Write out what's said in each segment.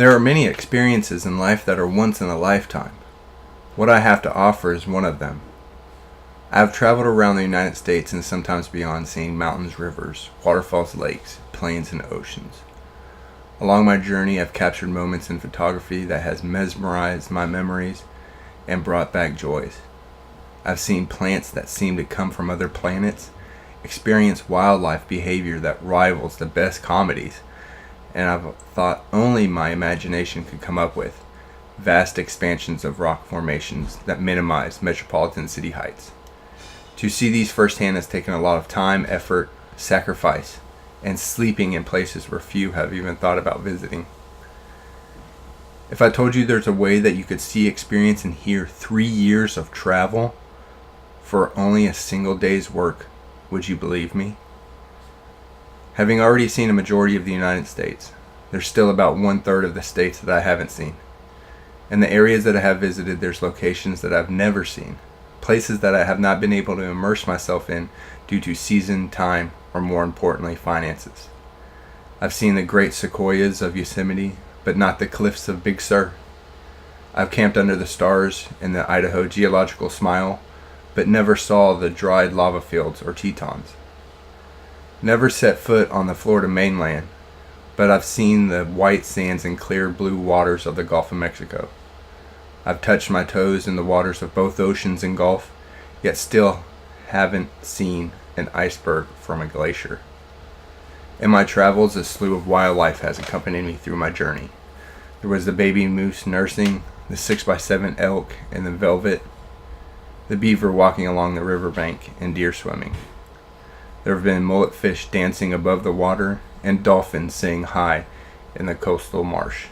There are many experiences in life that are once in a lifetime. What I have to offer is one of them. I have traveled around the United States and sometimes beyond, seeing mountains, rivers, waterfalls, lakes, plains, and oceans. Along my journey, I've captured moments in photography that has mesmerized my memories and brought back joys. I've seen plants that seem to come from other planets, experienced wildlife behavior that rivals the best comedies, and I've thought only my imagination could come up with, vast expansions of rock formations that minimize metropolitan city heights. To see these firsthand has taken a lot of time, effort, sacrifice, and sleeping in places where few have even thought about visiting. If I told you there's a way that you could see, experience, and hear 3 years of travel for only a single day's work, would you believe me? Having already seen a majority of the United States, there's still about 1/3 of the states that I haven't seen. In the areas that I have visited, there's locations that I've never seen, places that I have not been able to immerse myself in due to season, time, or more importantly, finances. I've seen the great sequoias of Yosemite, but not the cliffs of Big Sur. I've camped under the stars in the Idaho Geological Smile, but never saw the dried lava fields or Tetons. Never set foot on the Florida mainland, but I've seen the white sands and clear blue waters of the Gulf of Mexico. I've touched my toes in the waters of both oceans and Gulf, yet still haven't seen an iceberg from a glacier. In my travels, a slew of wildlife has accompanied me through my journey. There was the baby moose nursing, the 6x7 elk and the velvet, the beaver walking along the riverbank, and deer swimming. There have been mullet fish dancing above the water and dolphins saying hi in the coastal marsh.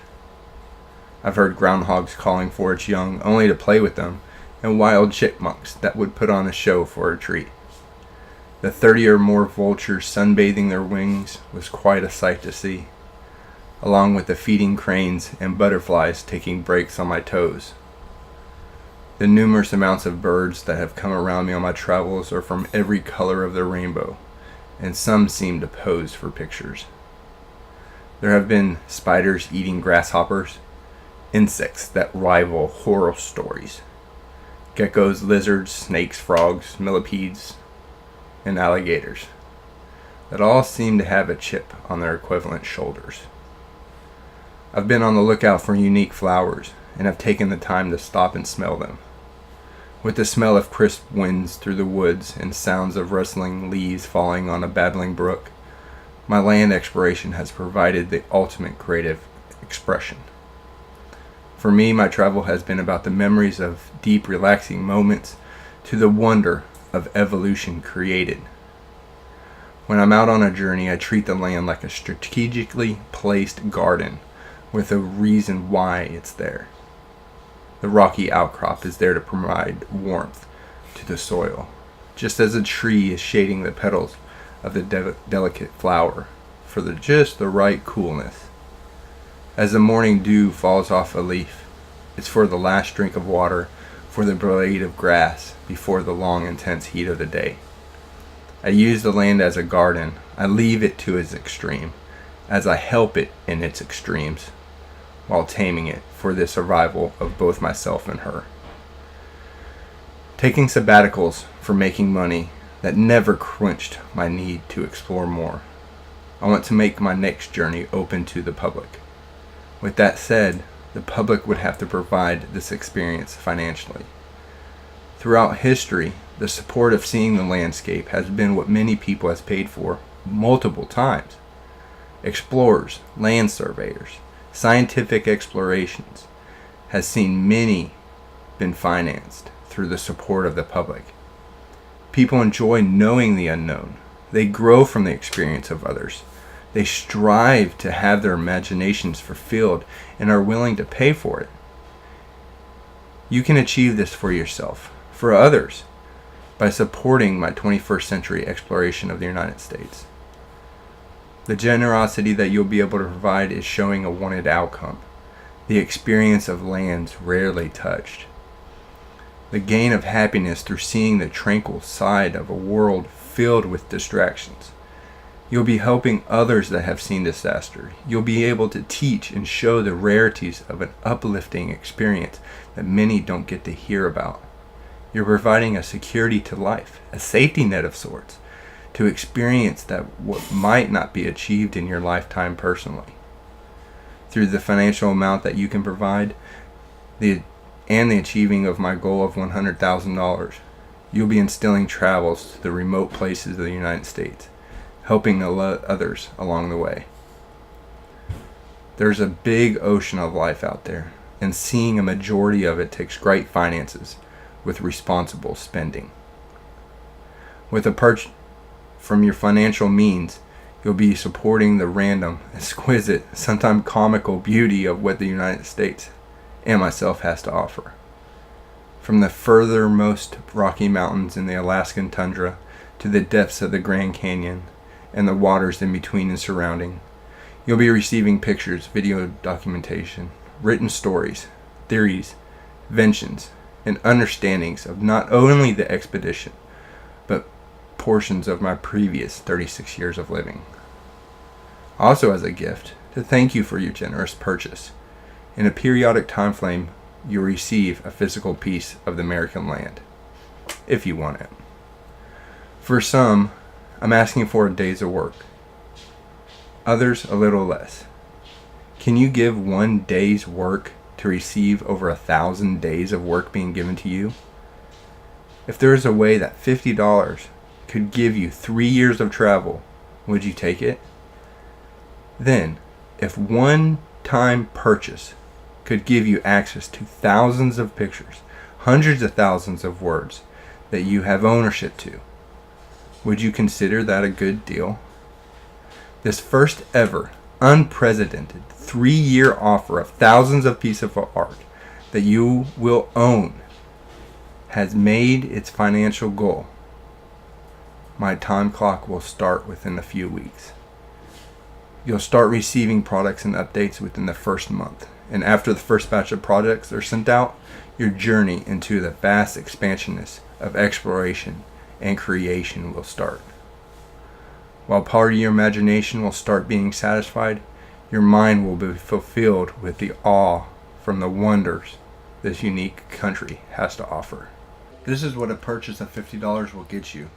I've heard groundhogs calling for its young only to play with them, and wild chipmunks that would put on a show for a treat. The 30 or more vultures sunbathing their wings was quite a sight to see, along with the feeding cranes and butterflies taking breaks on my toes. The numerous amounts of birds that have come around me on my travels are from every color of the rainbow, and some seem to pose for pictures. There have been spiders eating grasshoppers, insects that rival horror stories, geckos, lizards, snakes, frogs, millipedes, and alligators that all seem to have a chip on their equivalent shoulders. I've been on the lookout for unique flowers and have taken the time to stop and smell them. With the smell of crisp winds through the woods and sounds of rustling leaves falling on a babbling brook, my land exploration has provided the ultimate creative expression. For me, my travel has been about the memories of deep, relaxing moments to the wonder of evolution created. When I'm out on a journey, I treat the land like a strategically placed garden with a reason why it's there. The rocky outcrop is there to provide warmth to the soil, just as a tree is shading the petals of the delicate flower for just the right coolness. As the morning dew falls off a leaf, it's for the last drink of water for the blade of grass before the long, intense heat of the day. I use the land as a garden. I leave it to its extreme, as I help it in its extremes, while taming it for the survival of both myself and her. Taking sabbaticals for making money that never quenched my need to explore more. I want to make my next journey open to the public. With that said, the public would have to provide this experience financially. Throughout history, the support of seeing the landscape has been what many people has paid for multiple times. Explorers, land surveyors, scientific explorations has seen many been financed through the support of the public. People enjoy knowing the unknown. They grow from the experience of others. They strive to have their imaginations fulfilled and are willing to pay for it. You can achieve this for yourself, for others, by supporting my 21st century exploration of the United States. The generosity that you'll be able to provide is showing a wanted outcome, the experience of lands rarely touched, the gain of happiness through seeing the tranquil side of a world filled with distractions, You'll be helping others that have seen disaster. You'll be able to teach and show the rarities of an uplifting experience that many don't get to hear about. You're providing a security to life, a safety net of sorts, to experience that what might not be achieved in your lifetime personally. Through the financial amount that you can provide, and the achieving of my goal of $100,000, you'll be instilling travels to the remote places of the United States, helping others along the way. There's a big ocean of life out there, and seeing a majority of it takes great finances with responsible spending. With a purchase from your financial means, you'll be supporting the random, exquisite, sometimes comical beauty of what the United States and myself has to offer. From the furthermost Rocky Mountains in the Alaskan tundra to the depths of the Grand Canyon and the waters in between and surrounding, you'll be receiving pictures, video documentation, written stories, theories, inventions, and understandings of not only the expedition, but portions of my previous 36 years of living. Also as a gift, to thank you for your generous purchase, in a periodic time frame, you'll receive a physical piece of the American land, if you want it. For some, I'm asking for a day's of work. Others, a little less. Can you give 1 day's work to receive over 1,000 days of work being given to you? If there is a way that $50 could give you 3 years of travel, would you take it? Then, if one-time purchase could give you access to thousands of pictures, hundreds of thousands of words that you have ownership to, would you consider that a good deal? This first ever, unprecedented, 3-year offer of thousands of pieces of art that you will own has made its financial goal. My time clock will start within a few weeks. You'll start receiving products and updates within the first month. And after the first batch of projects are sent out, your journey into the vast expansionness of exploration and creation will start. While part of your imagination will start being satisfied, your mind will be fulfilled with the awe from the wonders this unique country has to offer. This is what a purchase of $50 will get you.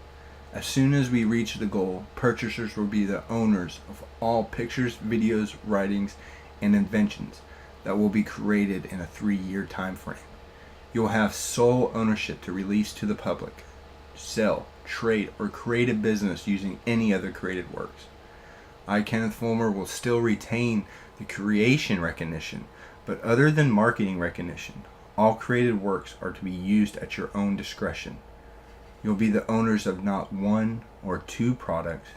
As soon as we reach the goal, purchasers will be the owners of all pictures, videos, writings, and inventions that will be created in a 3-year time frame. You'll have sole ownership to release to the public, sell, trade, or create a business using any other created works. I, Kenneth Fulmer, will still retain the creation recognition, but other than marketing recognition, all created works are to be used at your own discretion. You'll be the owners of not 1 or 2 products,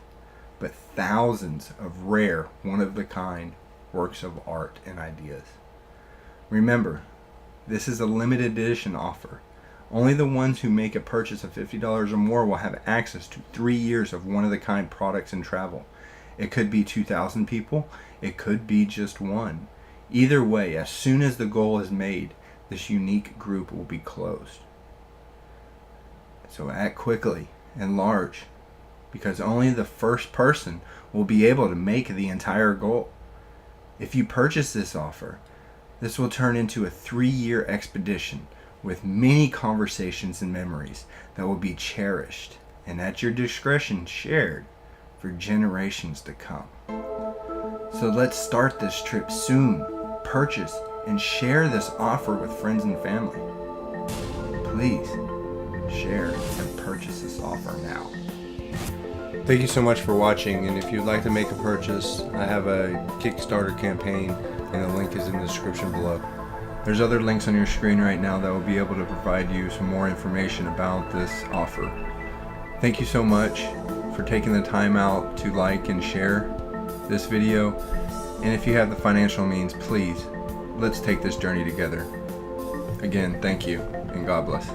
but thousands of rare, one-of-a-kind works of art and ideas. Remember, this is a limited edition offer. Only the ones who make a purchase of $50 or more will have access to 3 years of one-of-a-kind products and travel. It could be 2,000 people. It could be just 1. Either way, as soon as the goal is made, this unique group will be closed. So act quickly and large, because only the first person will be able to make the entire goal. If you purchase this offer, this will turn into a 3-year expedition with many conversations and memories that will be cherished and at your discretion shared for generations to come. So let's start this trip soon. Purchase and share this offer with friends and family. Please share and purchase this offer now. Thank you so much for watching, and if you'd like to make a purchase, I have a Kickstarter campaign and the link is in the description below. There's other links on your screen right now that will be able to provide you some more information about this offer. Thank you so much for taking the time out to like and share this video, and if you have the financial means, please, let's take this journey together. Again, thank you, and God bless.